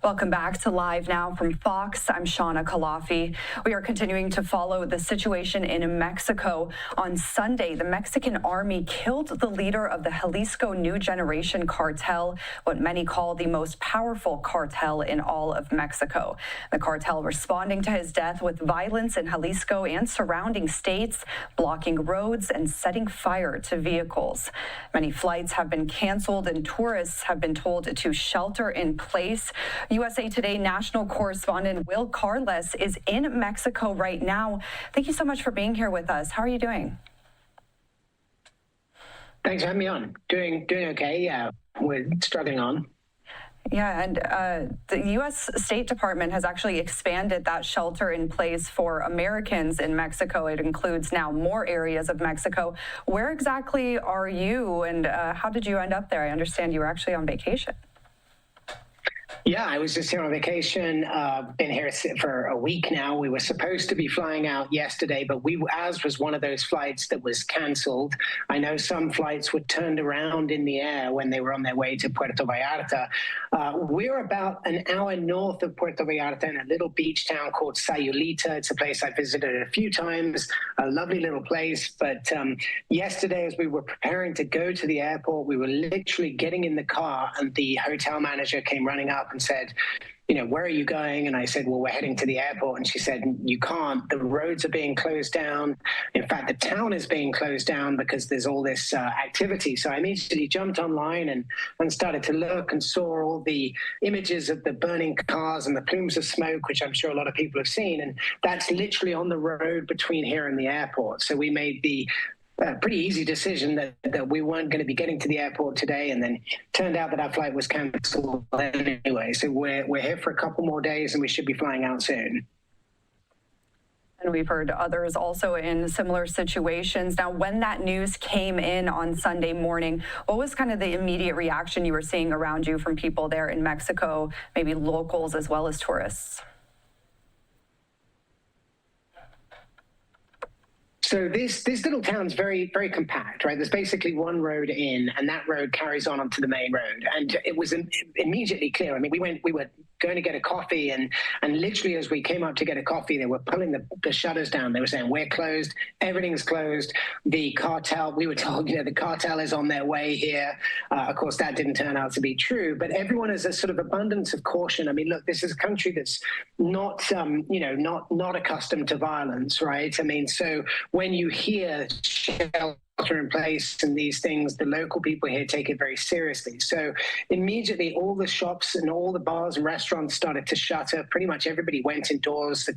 Welcome back to Live Now from Fox. I'm Shawna Khalafi. We are continuing to follow the situation in Mexico. On Sunday, the Mexican army killed the leader of the Jalisco New Generation Cartel, what many call the most powerful cartel in all of Mexico. The cartel responding to his death with violence in Jalisco and surrounding states, blocking roads and setting fire to vehicles. Many flights have been canceled and tourists have been told to shelter in place. USA Today national correspondent Will Carless is in Mexico right now. Thank you so much for being here with us. How are you doing? Thanks for having me on. Doing okay. Yeah, we're struggling on. Yeah, and the U.S. State Department has actually expanded that shelter in place for Americans in Mexico. It includes now more areas of Mexico. Where exactly are you, and how did you end up there? I understand you were actually on vacation. Yeah, I was just here on vacation, been here for a week now. We were supposed to be flying out yesterday, but ours was one of those flights that was canceled. I know some flights were turned around in the air when they were on their way to Puerto Vallarta. We're about an hour north of Puerto Vallarta in a little beach town called Sayulita. It's a place I visited a few times, a lovely little place. But yesterday, as we were preparing to go to the airport, we were literally getting in the car and the hotel manager came running up and said, you know, where are you going? And I said, well, we're heading to the airport. And she said, you can't. The roads are being closed down. In fact, the town is being closed down because there's all this activity. So I immediately jumped online and started to look and saw all the images of the burning cars and the plumes of smoke, which I'm sure a lot of people have seen. And that's literally on the road between here and the airport. So we made the pretty easy decision that we weren't going to be getting to the airport today, and then turned out that our flight was canceled anyway. So we're here for a couple more days, and we should be flying out soon. And we've heard others also in similar situations. Now, when that news came in on Sunday morning, what was kind of the immediate reaction you were seeing around you from people there in Mexico, maybe locals as well as tourists? So this little town's very, very compact, right? There's basically one road in, and that road carries on onto the main road. And it was immediately clear. I mean, we were going to get a coffee, and literally as we came up to get a coffee, they were pulling the shutters down. They were saying, we're closed, everything's closed. The cartel, we were told, you know, the cartel is on their way here. Of course, that didn't turn out to be true, but everyone has a sort of abundance of caution. I mean, look, this is a country that's not, you know, not accustomed to violence, right? I mean, so when you hear shelter in place and these things, the local people here take it very seriously. So immediately all the shops and all the bars and restaurants started to shutter. Pretty much everybody went indoors.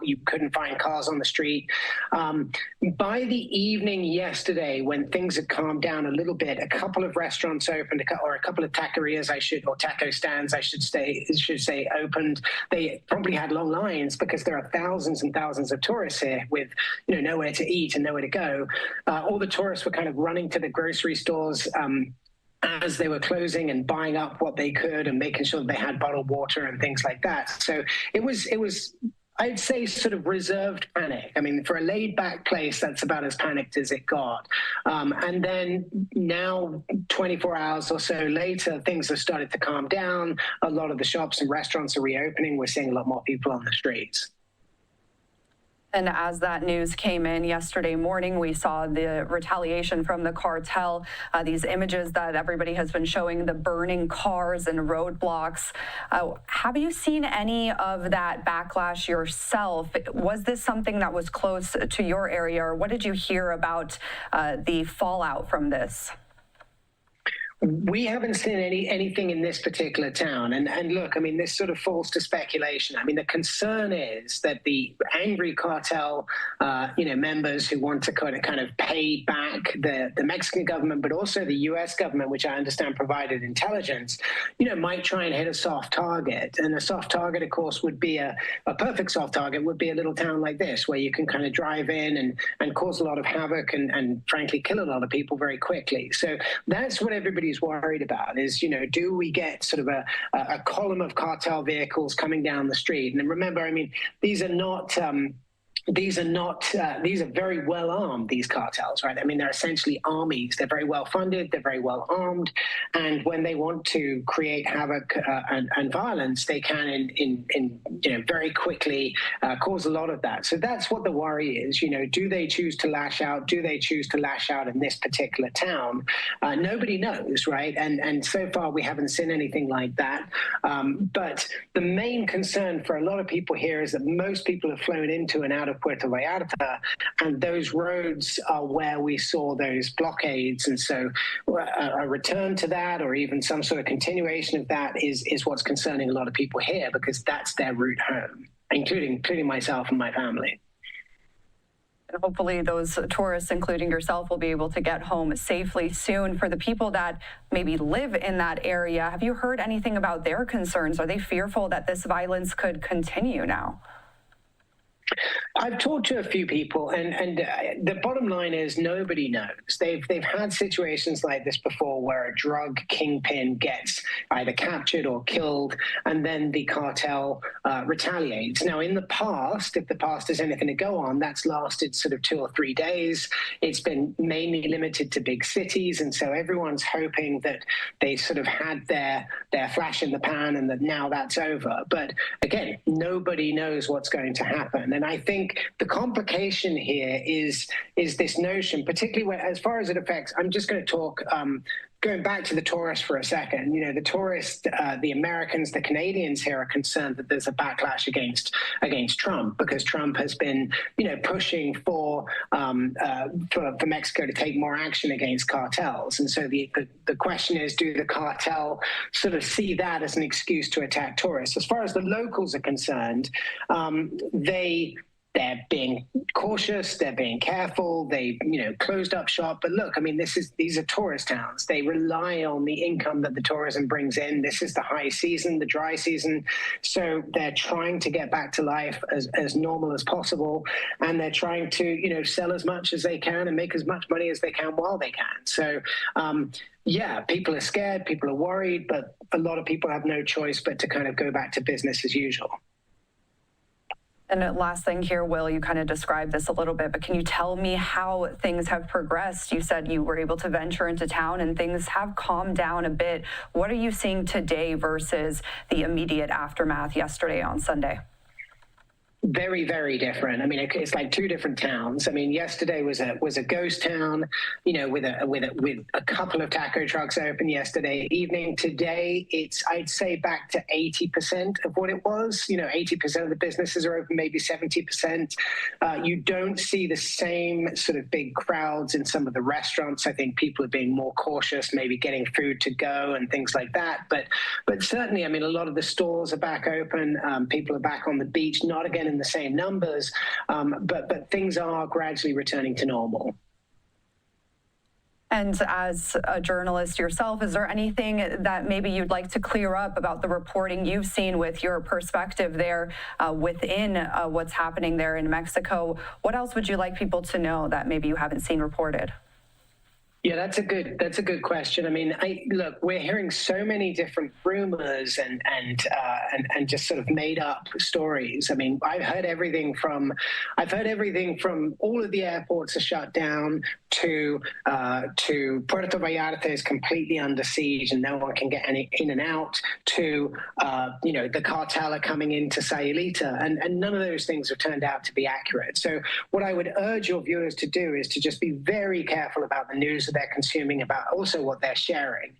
You couldn't find cars on the street. By the evening yesterday, when things had calmed down a little bit, a couple of restaurants opened, or a couple of taquerias, or taco stands, I should say, opened. They probably had long lines because there are thousands and thousands of tourists here with, you know, nowhere to eat and nowhere to go. All the tourists were kind of running to the grocery stores as they were closing and buying up what they could and making sure that they had bottled water and things like that. So it was I'd say sort of reserved panic. I mean, for a laid back place, that's about as panicked as it got. And then now 24 hours or so later, things have started to calm down. A lot of the shops and restaurants are reopening. We're seeing a lot more people on the streets. And as that news came in yesterday morning, we saw the retaliation from the cartel, these images that everybody has been showing, the burning cars and roadblocks. Have you seen any of that backlash yourself? Was this something that was close to your area, or what did you hear about the fallout from this? We haven't seen anything in this particular town. And look, I mean, this sort of falls to speculation. I mean, the concern is that the angry cartel, members who want to kind of pay back the Mexican government, but also the U.S. government, which I understand provided intelligence, might try and hit a soft target. And a soft target, of course, would be a perfect soft target would be a little town like this, where you can kind of drive in and cause a lot of havoc and frankly, kill a lot of people very quickly. So that's what everybody's worried about is, do we get sort of a column of cartel vehicles coming down the street? And remember, I mean, these are not these are not, these are very well armed, these cartels, right? I mean, they're essentially armies. They're very well funded, they're very well armed. And when they want to create havoc and violence, they can very quickly cause a lot of that. So that's what the worry is. Do they choose to lash out? Do they choose to lash out in this particular town? Nobody knows, right? And so far we haven't seen anything like that. But the main concern for a lot of people here is that most people have flown into and out of Puerto Vallarta, and those roads are where we saw those blockades. And so a return to that, or even some sort of continuation of that, is what's concerning a lot of people here, because that's their route home, including myself and my family. And hopefully those tourists, including yourself, will be able to get home safely soon. For the people that maybe live in that area, have you heard anything about their concerns? Are they fearful that this violence could continue now? I've talked to a few people, and the bottom line is nobody knows. They've had situations like this before, where a drug kingpin gets either captured or killed, and then the cartel retaliates. Now, in the past, if the past is anything to go on, that's lasted sort of 2 or 3 days. It's been mainly limited to big cities, and so everyone's hoping that they sort of had their flash in the pan and that now that's over. But again, nobody knows what's going to happen. And I think the complication here is this notion, particularly as far as it affects, I'm just going to talk, going back to the tourists for a second. The tourists, the Americans, the Canadians here are concerned that there's a backlash against Trump, because Trump has been, pushing for Mexico to take more action against cartels. And so the question is, do the cartel sort of see that as an excuse to attack tourists? As far as the locals are concerned, they're being cautious, they're being careful, they closed up shop. But look, I mean, these are tourist towns. They rely on the income that the tourism brings in. This is the high season, the dry season. So they're trying to get back to life as normal as possible. And they're trying to, sell as much as they can and make as much money as they can while they can. So, yeah, people are scared, people are worried, but a lot of people have no choice but to kind of go back to business as usual. And last thing here, Will, you kind of described this a little bit, but can you tell me how things have progressed? You said you were able to venture into town and things have calmed down a bit. What are you seeing today versus the immediate aftermath yesterday on Sunday? Very, very different. I mean, it's like two different towns. I mean, yesterday was a ghost town, with a couple of taco trucks open yesterday evening. Today, it's, I'd say, back to 80% of what it was. 80% of the businesses are open, maybe 70%. You don't see the same sort of big crowds in some of the restaurants. I think people are being more cautious, maybe getting food to go and things like that. But certainly, I mean, a lot of the stores are back open. People are back on the beach, not again in the same numbers, but things are gradually returning to normal. And as a journalist yourself, is there anything that maybe you'd like to clear up about the reporting you've seen with your perspective there within what's happening there in Mexico? What else would you like people to know that maybe you haven't seen reported? Yeah, that's a good question. I mean, look, we're hearing so many different rumors and just sort of made up stories. I mean, I've heard everything from all of the airports are shut down to Puerto Vallarta is completely under siege and no one can get any in and out, to the cartel are coming into Sayulita, and none of those things have turned out to be accurate. So what I would urge your viewers to do is to just be very careful about the news that they're consuming, about also what they're sharing.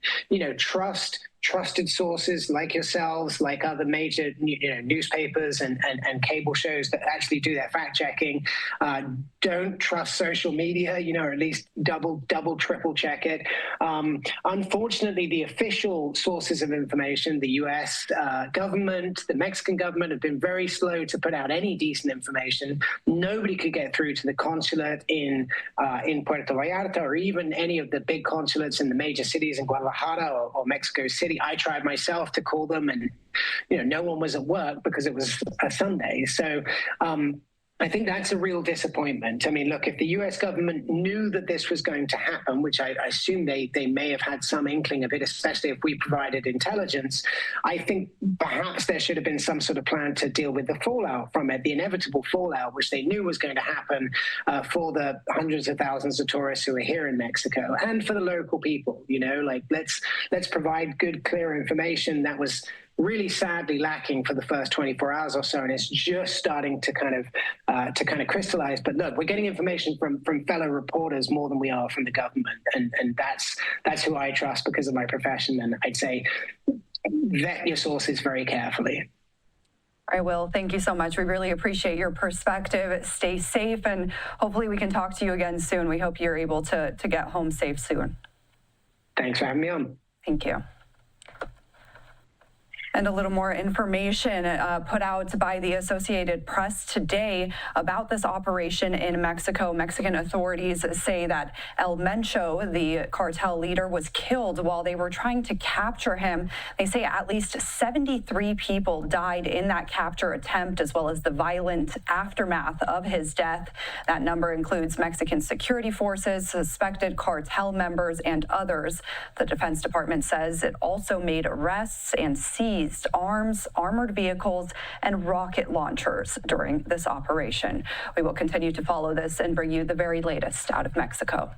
Trusted sources like yourselves, like other major newspapers and cable shows that actually do their fact checking. Don't trust social media, or at least double, triple check it. Unfortunately, the official sources of information, the U.S. Government, the Mexican government, have been very slow to put out any decent information. Nobody could get through to the consulate in Puerto Vallarta, or even any of the big consulates in the major cities in Guadalajara or Mexico City. I tried myself to call them, and no one was at work because it was a Sunday. So I think that's a real disappointment. I mean, look, if the US government knew that this was going to happen, which I assume they may have had some inkling of it, especially if we provided intelligence, I think perhaps there should have been some sort of plan to deal with the fallout from it, the inevitable fallout, which they knew was going to happen for the hundreds of thousands of tourists who are here in Mexico and for the local people. You know, like let's provide good, clear information. That was really sadly lacking for the first 24 hours or so, and it's just starting to kind of crystallize. But look, we're getting information from fellow reporters more than we are from the government, and that's who I trust because of my profession. And I'd say vet your sources very carefully. All right, Will, thank you so much. We really appreciate your perspective. Stay safe, and hopefully we can talk to you again soon. We hope you're able to get home safe soon. Thanks for having me on. Thank you. And a little more information put out by the Associated Press today about this operation in Mexico. Mexican authorities say that El Mencho, the cartel leader, was killed while they were trying to capture him. They say at least 73 people died in that capture attempt, as well as the violent aftermath of his death. That number includes Mexican security forces, suspected cartel members, and others. The Defense Department says it also made arrests and seized arms, armored vehicles, and rocket launchers during this operation. We will continue to follow this and bring you the very latest out of Mexico.